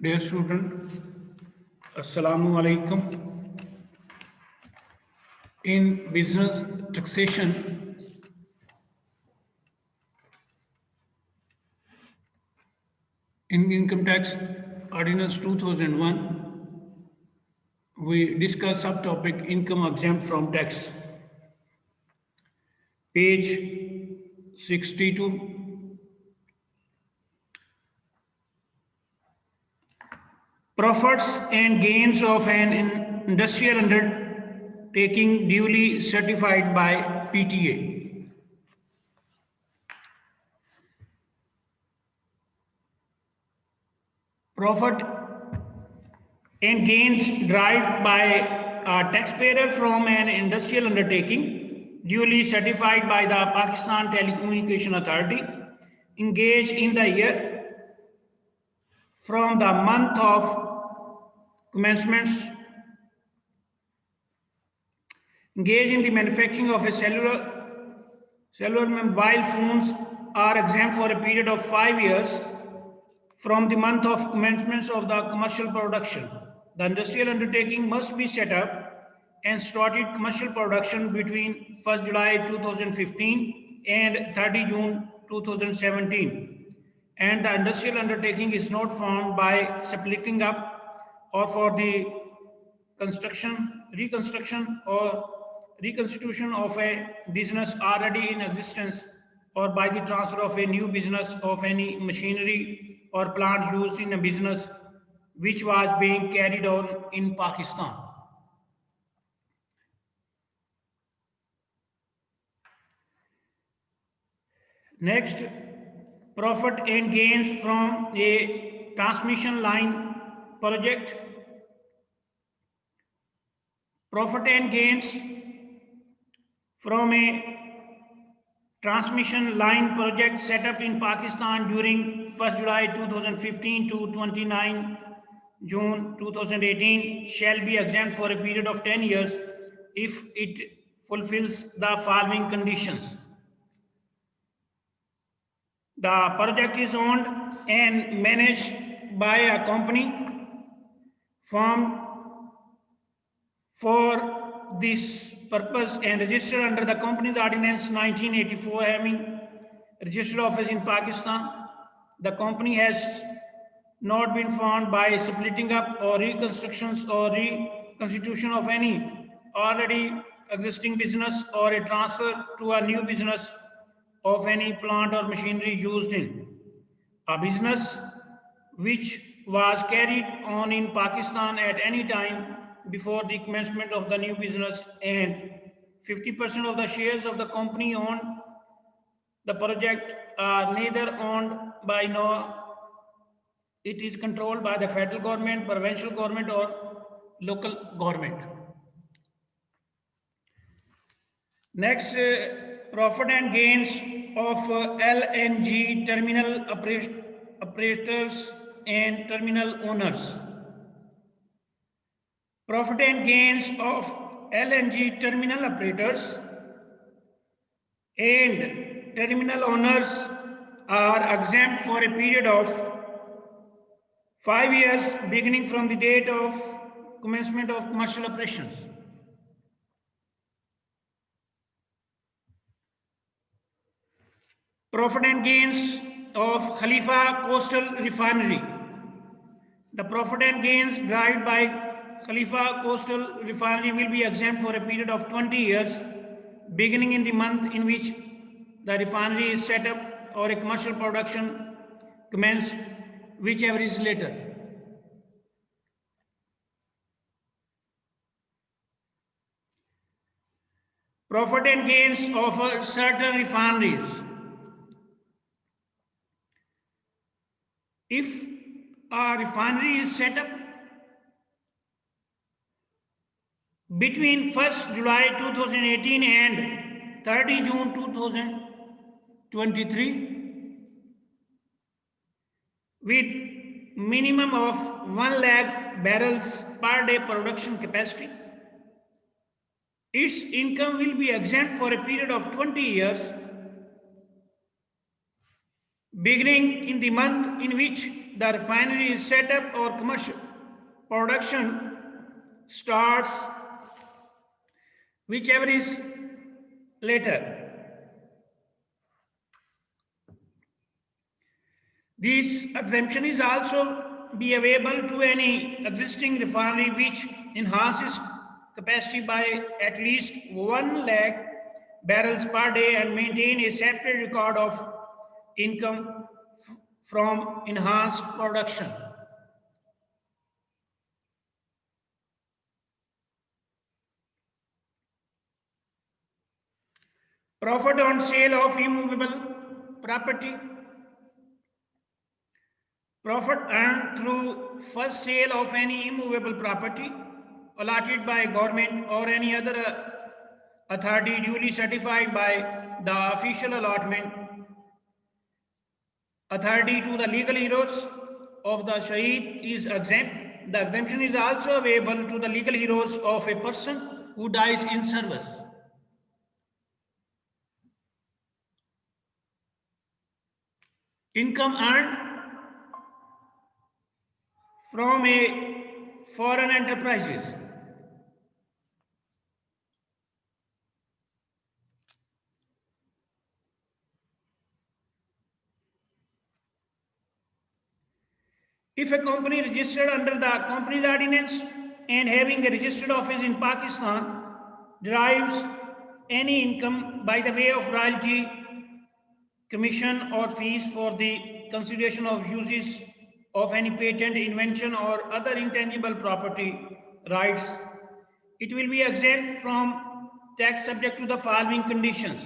Dear student, Assalamu alaikum. In business taxation, in Income Tax Ordinance 2001, we discuss subtopic income exempt from tax. Page 62. Profits and gains of an industrial undertaking duly certified by PTA. Profit and gains derived by a taxpayer from an industrial undertaking duly certified by the Pakistan Telecommunication Authority engaged in the year from the month of commencement, engaged in the manufacturing of a cellular mobile phones are exempt for a period of 5 years from the month of commencement of the commercial production. The industrial undertaking must be set up and started commercial production between 1st July 2015 and 30 June 2017. And the industrial undertaking is not found by splitting up or for the reconstruction or reconstitution of a business already in existence or by the transfer of a new business of any machinery or plant used in a business which was being carried on in Pakistan. Next, profit and gains from a transmission line project. Profit and gains from a transmission line project set up in Pakistan during 1st July 2015 to 29 June 2018 shall be exempt for a period of 10 years if it fulfills the following conditions. The project is owned and managed by a company formed for this purpose and registered under the Companies Ordinance 1984 having registered office in Pakistan. The company has not been found by splitting up or reconstructions or reconstitution of any already existing business or a transfer to a new business of any plant or machinery used in a business which was carried on in Pakistan at any time before the commencement of the new business, and 50% of the shares of the company on the project are neither owned by nor it is controlled by the federal government, provincial government or local government. Next, profit and gains of LNG terminal operators and terminal owners. Profit and gains of LNG terminal operators and terminal owners are exempt for a period of 5 years beginning from the date of commencement of commercial operations. Profit and gains of Khalifa Coastal Refinery. The profit and gains derived by Khalifa Coastal Refinery will be exempt for a period of 20 years beginning in the month in which the refinery is set up or a commercial production commenced, whichever is later. Profit and gains of certain refineries. If a refinery is set up between 1st July 2018 and 30 June 2023 with minimum of 1 lakh barrels per day production capacity, its income will be exempt for a period of 20 years beginning in the month in which the refinery is set up or commercial production starts, whichever is later. This exemption is also be available to any existing refinery which enhances capacity by at least 1 lakh barrels per day and maintain a separate record of income from enhanced production. Profit on sale of immovable property. Profit earned through first sale of any immovable property allotted by government or any other authority duly certified by the official allotment authority to the legal heroes of the Shaheed is exempt. The exemption is also available to the legal heroes of a person who dies in service. Income earned from a foreign enterprises. If a company registered under the Companies Ordinance and having a registered office in Pakistan derives any income by the way of royalty, commission or fees for the consideration of uses of any patent, invention or other intangible property rights, it will be exempt from tax subject to the following conditions.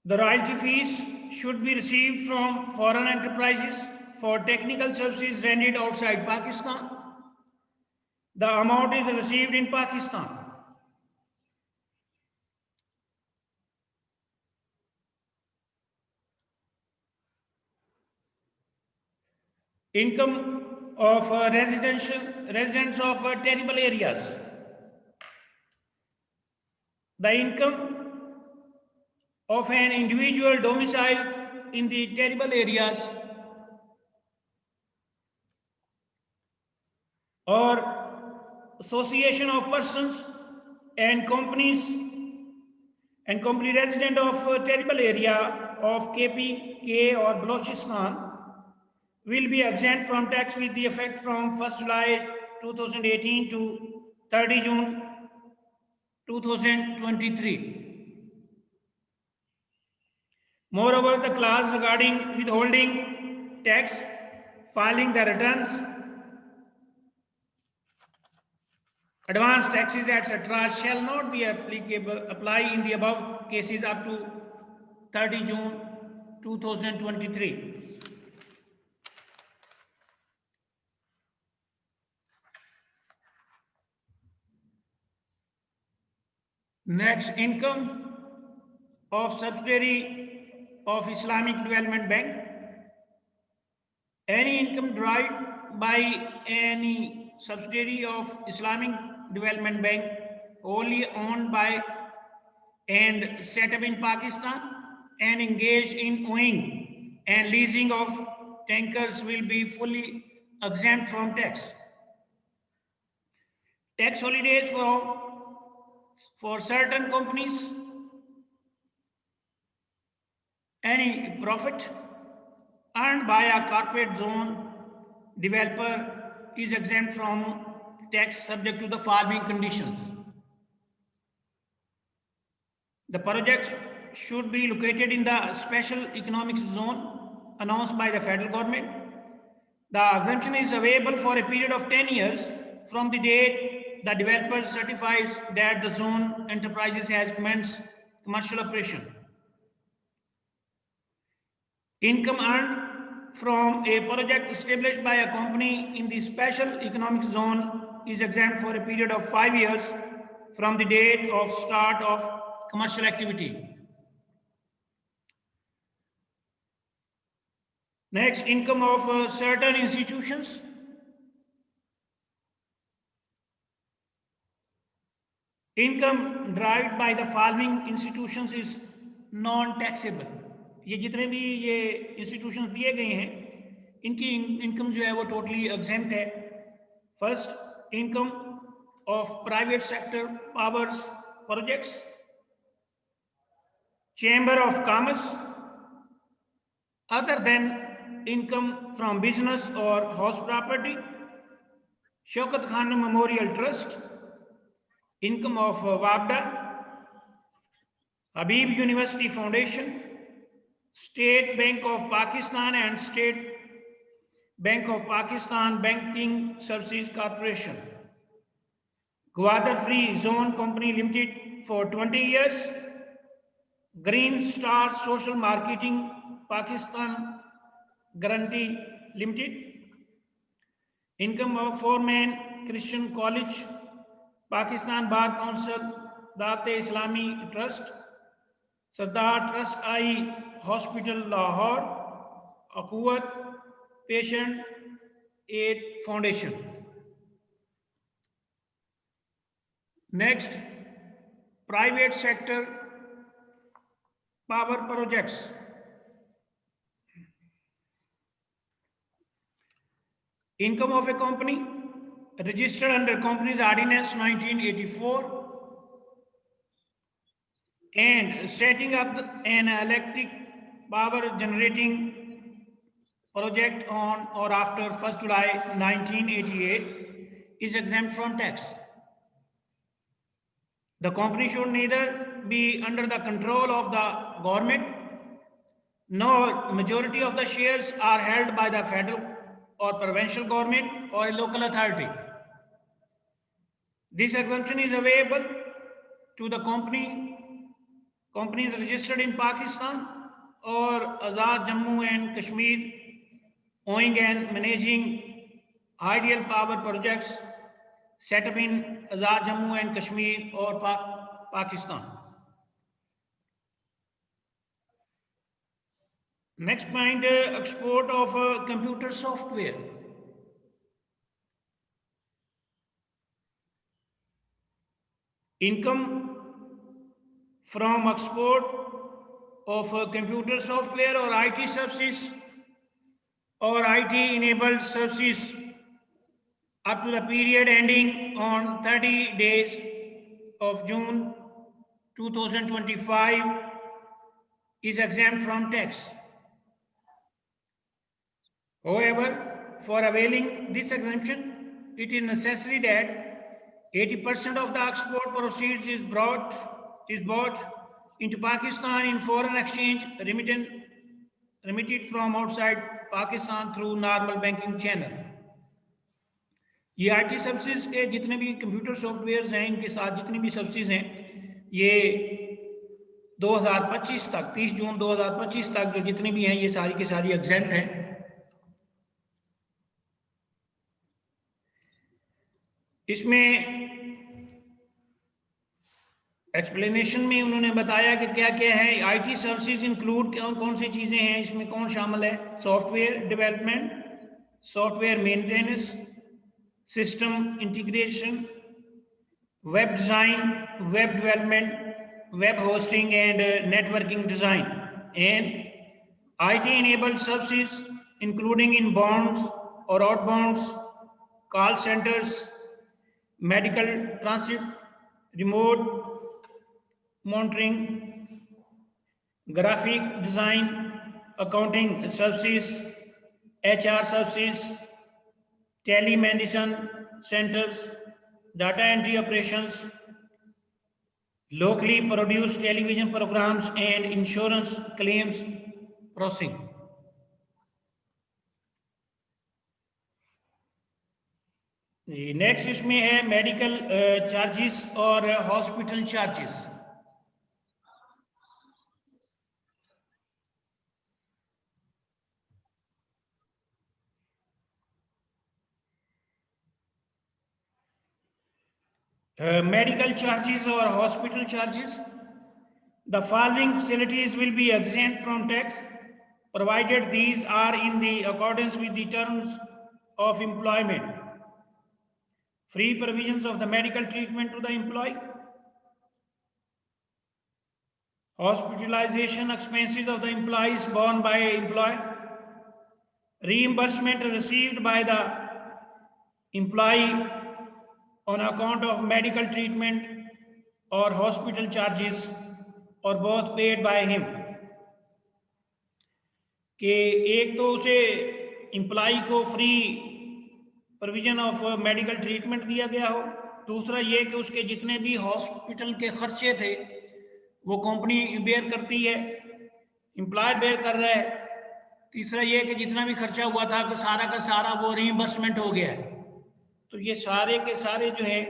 The royalty fees should be received from foreign enterprises for technical services rendered outside Pakistan. The amount is received in Pakistan. Income of residents of terrible areas. The income of an individual domiciled in the terrible areas or association of persons and companies and company resident of terrible area of KPK or Balochistan will be exempt from tax with the effect from 1st July 2018 to 30 June 2023. Moreover, the clause regarding withholding tax, filing the returns, advance taxes, etc., shall not be apply in the above cases up to 30 June 2023. Next, income of subsidiary of Islamic Development Bank. Any income derived by any subsidiary of Islamic Development Bank wholly owned by and set up in Pakistan and engaged in owning and leasing of tankers will be fully exempt from tax. Tax holidays for certain companies, any profit earned by a corporate zone developer is exempt from tax subject to the following conditions. The project should be located in the special economic zone announced by the federal government. The exemption is available for a period of 10 years from the date the developer certifies that the zone enterprises has commenced commercial operation. Income earned from a project established by a company in the special economic zone is exempt for a period of 5 years from the date of start of commercial activity. Next, income of certain institutions. Income derived by the following institutions is non taxable, ये जितने भी ये institution दिए गए हैं इनकी income जो है वो टोटली एग्जेम्प्ट है। First, income of private sector powers projects, chamber of commerce, other than income from business or house property, Shaukat Khan Memorial Trust, income of WAPDA, Habib University Foundation, State Bank of Pakistan and State Bank of Pakistan Banking Services Corporation, Gwadar Free Zone Company Limited for 20 years, Green Star Social Marketing Pakistan Guarantee Limited, income of Foreman Christian College, Pakistan Bar Council, Dawat-e Islami Trust, Sardar Trust Eye Hospital Lahore, Akuat Patient Aid Foundation. Next, private sector power projects. Income of a company registered under Companies Ordinance 1984 and setting up an electric power generating project on or after 1st July 1988 is exempt from tax. The company should neither be under the control of the government nor majority of the shares are held by the federal or provincial government or a local authority. This exemption is available to the companies registered in Pakistan or Azad Jammu and Kashmir owning and managing ideal power projects set up in Azad Jammu and Kashmir or Pakistan. Next point, export of computer software. Income from export of computer software or IT services or IT enabled services up to the period ending on 30 days of June 2025 is exempt from tax. However, for availing this exemption, it is necessary that 80% of the export proceeds is brought into Pakistan in foreign exchange remitted from outside Pakistan through normal banking channel. ये IT services के जितने भी computer software हैं इनके साथ जितनी भी services हैं ये 2025 तक 30 जून 2025 तक जो जितनी भी हैं ये सारी की सारी एग्जेम्प्ट हैं। इसमें एक्सप्लेनेशन में उन्होंने बताया कि क्या क्या है आईटी सर्विसेज इंक्लूड कौन कौन सी चीज़ें हैं, इसमें कौन शामिल है, software development, software maintenance, system integration, web design, web development, web hosting and networking design, and IT enabled services including inbounds or outbounds, call centers, medical transit, remote monitoring, graphic design, accounting services, HR services, telemedicine centers, data entry operations, locally produced television programs and insurance claims processing. Next इसमें है medical charges और hospital charges. Medical charges or hospital charges. The following facilities will be exempt from tax provided these are in the accordance with the terms of employment. Free provisions of the medical treatment to the employee, hospitalization expenses of the employees borne by employer, reimbursement received by the employee on account of medical treatment or hospital charges or both paid by him. कि एक तो उसे employee को free provision of medical treatment दिया गया हो, दूसरा ये कि उसके जितने भी हॉस्पिटल के खर्चे थे वो कंपनी बेयर करती है, एम्प्लॉयर बेयर कर रहा है, तीसरा ये कि जितना भी खर्चा हुआ था तो सारा का सारा वो रीइंबर्समेंट हो गया है। तो ये सारे के सारे जो है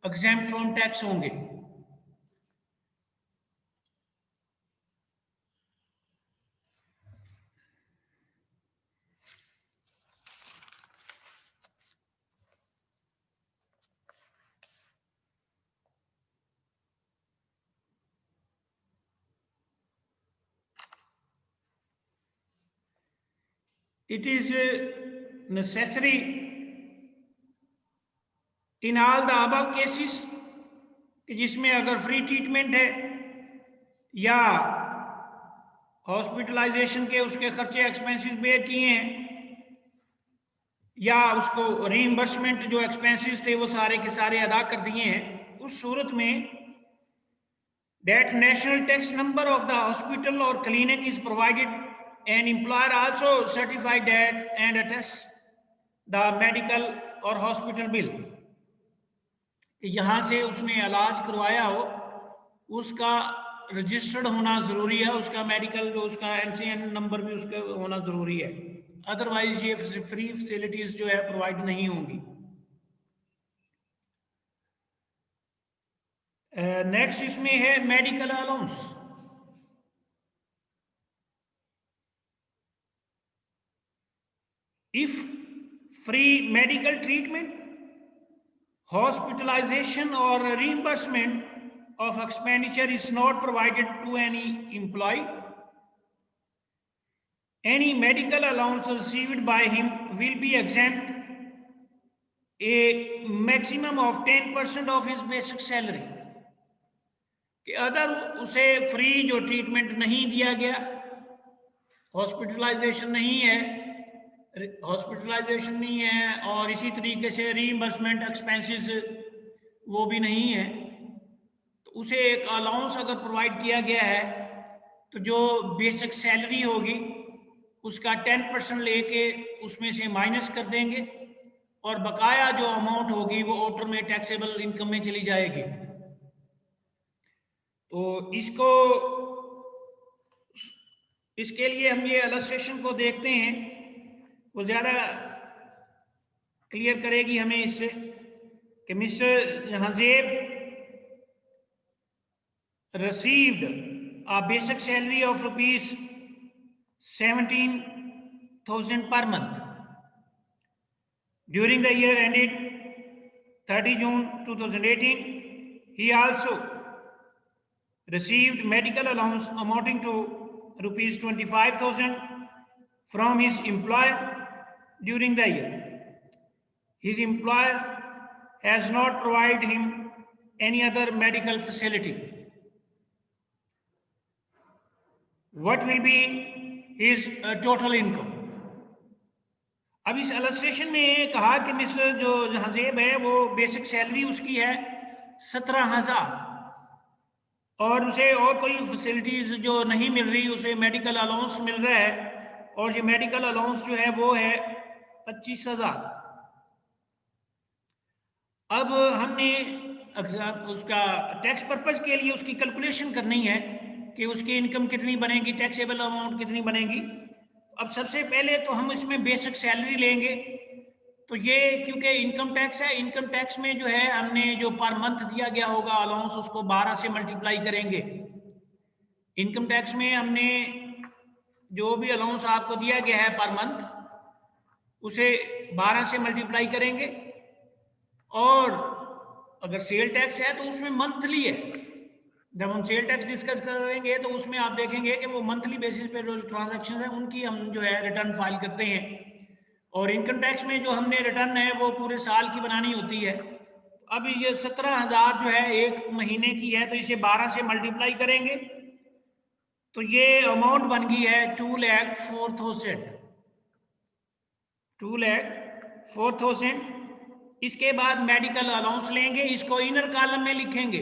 एग्जेम्प्ट फ्रॉम टैक्स होंगे। It is necessary in all the above cases कि जिसमें अगर फ्री ट्रीटमेंट है या हॉस्पिटलाइजेशन के उसके खर्चे एक्सपेंसेस बेयर किए हैं या उसको रीइंबर्समेंट जो एक्सपेंसेस थे वो सारे के सारे अदा कर दिए हैं, उस सूरत में that national tax number of the hospital or clinic is provided and employer also certified that and attest the medical or hospital bill कि यहाँ से उसने इलाज करवाया हो उसका रजिस्टर्ड होना ज़रूरी है, उसका मेडिकल जो उसका NCN नंबर भी उसका होना ज़रूरी है, अदरवाइज ये फ्री फैसिलिटीज़ जो है प्रोवाइड नहीं होंगी। नेक्स्ट इसमें है medical allowance. If free medical treatment, hospitalization or reimbursement of expenditure is not provided to any employee, any medical allowance received by him will be exempt a maximum of 10% of his basic salary। कि अगर उसे free जो treatment नहीं दिया गया, hospitalisation नहीं है, और इसी तरीके से रीइंबर्समेंट एक्सपेंसेस वो भी नहीं है, तो उसे एक अलाउंस अगर प्रोवाइड किया गया है तो जो बेसिक सैलरी होगी उसका 10% लेके उसमें से माइनस कर देंगे और बकाया जो अमाउंट होगी वो ऑटो में टैक्सेबल इनकम में चली जाएगी। तो इसके लिए हम ये इलस्ट्रेशन को देखते हैं, वो ज़्यादा क्लियर करेगी हमें इससे कि mister हज़ेब received a basic salary of rupees 17,000 per month during the year ended 30 June 2018. He also received medical allowance amounting to rupees 25,000 from his employer during the year. His employer has not provided him any other medical facility. What will be his total income? अब इस illustration में कहा कि mister जो हज़ेब है वो basic salary उसकी है 17,000 और उसे और कोई फैसिलिटीज जो नहीं मिल रही, उसे मेडिकल अलाउंस मिल रहा है और ये मेडिकल अलाउंस जो है वो है 25,000। अब हमने उसका टैक्स पर्पज के लिए उसकी कैलकुलेशन करनी है कि उसकी इनकम कितनी बनेगी, टैक्सेबल अमाउंट कितनी बनेगी। अब सबसे पहले तो हम इसमें बेसिक सैलरी लेंगे, तो ये क्योंकि इनकम टैक्स है, इनकम टैक्स में जो है हमने जो पर मंथ दिया गया होगा अलाउंस उसको 12 से मल्टीप्लाई करेंगे। इनकम टैक्स में हमने जो भी अलाउंस आपको दिया गया है पर मंथ उसे 12 से मल्टीप्लाई करेंगे और अगर सेल टैक्स है तो उसमें मंथली है। जब हम सेल टैक्स डिस्कस करेंगे तो उसमें आप देखेंगे कि वो मंथली बेसिस पे जो ट्रांजैक्शन है उनकी हम जो है रिटर्न फाइल करते हैं और इनकम टैक्स में जो हमने रिटर्न है वो पूरे साल की बनानी होती है। अब ये 17,000 जो है एक महीने की है, तो इसे 12 से मल्टीप्लाई करेंगे तो ये अमाउंट बन गई है 2,04,000, 2,04,000। इसके बाद मेडिकल अलाउंस लेंगे, इसको इनर कॉलम में लिखेंगे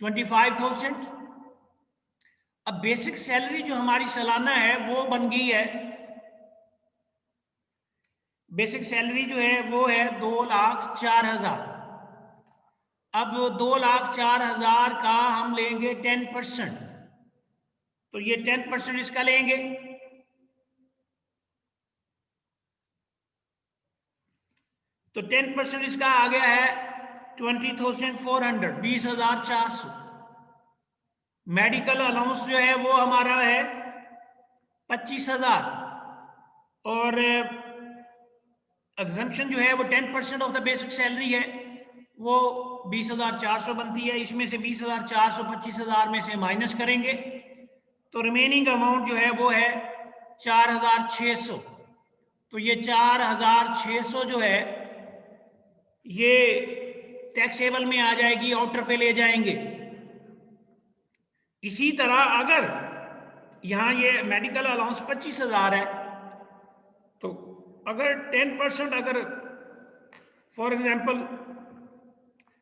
25,000। अब बेसिक सैलरी जो हमारी सालाना है वो बन गई है, बेसिक सैलरी जो है वो है 2,04,000। अब 2,04,000 का हम लेंगे 10%, तो ये 10% इसका लेंगे, तो 10% इसका आ गया है 20,400, 20,400। मेडिकल अलाउंस जो है वो हमारा है 25,000, और एग्जम्पशन जो है वो 10% ऑफ द बेसिक सैलरी है, वो 20,400 बनती है। इसमें से 20,400 25,000 में से माइनस करेंगे तो रिमेनिंग अमाउंट जो है वो है 4,600। तो ये 4,600 जो है ये टैक्सेबल में आ जाएगी, आउटर पे ले जाएंगे। इसी तरह अगर यहाँ ये मेडिकल अलाउंस 25,000 है, तो अगर 10% अगर फॉर एग्जांपल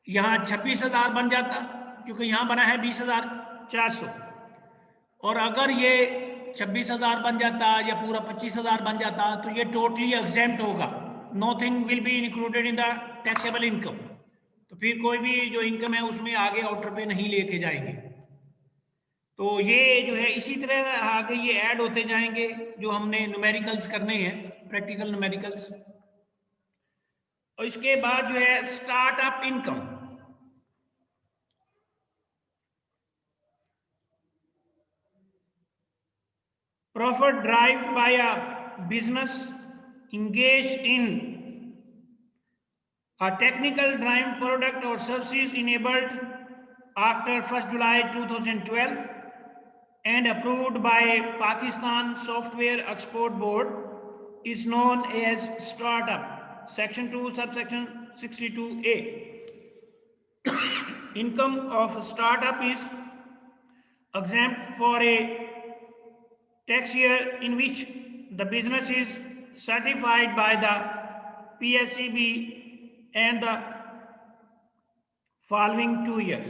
यहाँ 26,000 बन जाता, क्योंकि यहाँ बना है 20,400, और अगर ये 26,000 बन जाता या पूरा 25,000 बन जाता तो ये टोटली एग्जेम्प्ट होगा, nothing will be included in the taxable income. तो फिर कोई भी जो इनकम है उसमें आगे आउटर पे नहीं लेके जाएंगे। तो ये जो है इसी तरह आगे ये ऐड होते जाएंगे, जो हमने न्यूमेरिकल्स करने हैं, प्रैक्टिकल न्यूमेरिकल्स। और इसके बाद जो है startup income, profit derived by a business engaged in a technical drawing product or services enabled after 1st July 2012 and approved by Pakistan Software Export Board is known as startup. Section 2 subsection 62A. Income of startup is exempt for a tax year in which the business is certified by the PSEB and the following 2 years.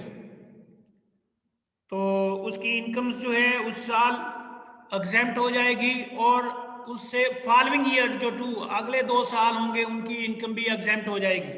तो उसकी income जो है उस साल exempt हो जाएगी, और उससे फॉलोइंग ईयर जो अगले 2 साल होंगे उनकी इनकम भी एग्जेम्प्ट हो जाएगी।